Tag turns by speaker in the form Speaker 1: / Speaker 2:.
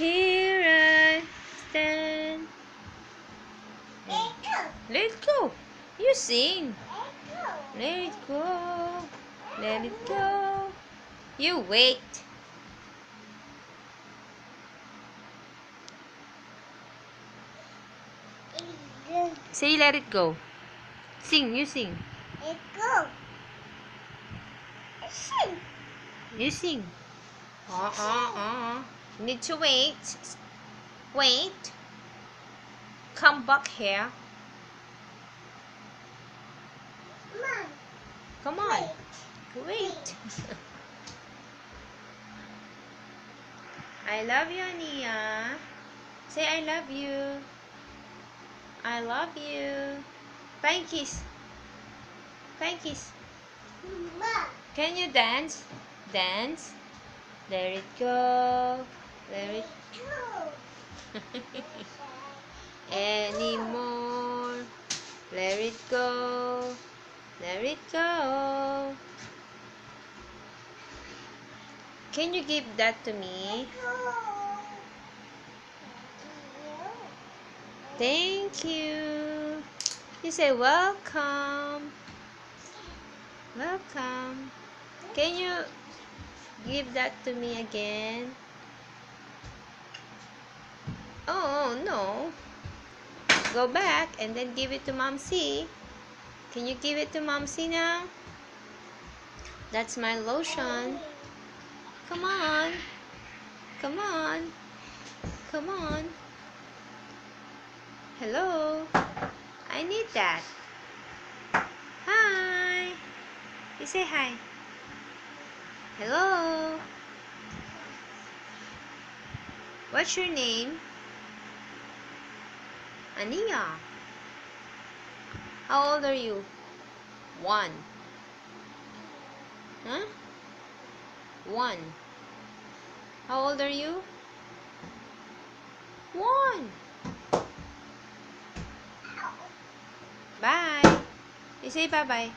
Speaker 1: Here I stand. Let it go. You sing. Let it go. Let it go. You wait. Say let it go. Sing, you sing.
Speaker 2: Let go. Sing.
Speaker 1: You sing. You need to wait. Wait. Come back here. Come on. Wait. I love you, Ania. Say I love you. I love you. Bye, kiss. Bye, kiss. Can you dance? Dance. Let it go. Let it anymore. Let it go. Let it go. Can you give that to me? Thank you. You say welcome. Welcome. Can you give that to me again? Oh, no. Go back and then give it to Mom C. Can you give it to Mom C now? That's my lotion. Come on. Come on. Come on. Hello. I need that. Hi. You say hi. Hello. What's your name? Ania. How old are you? 1. Huh? 1. How old are you? 1. Bye. You say bye-bye.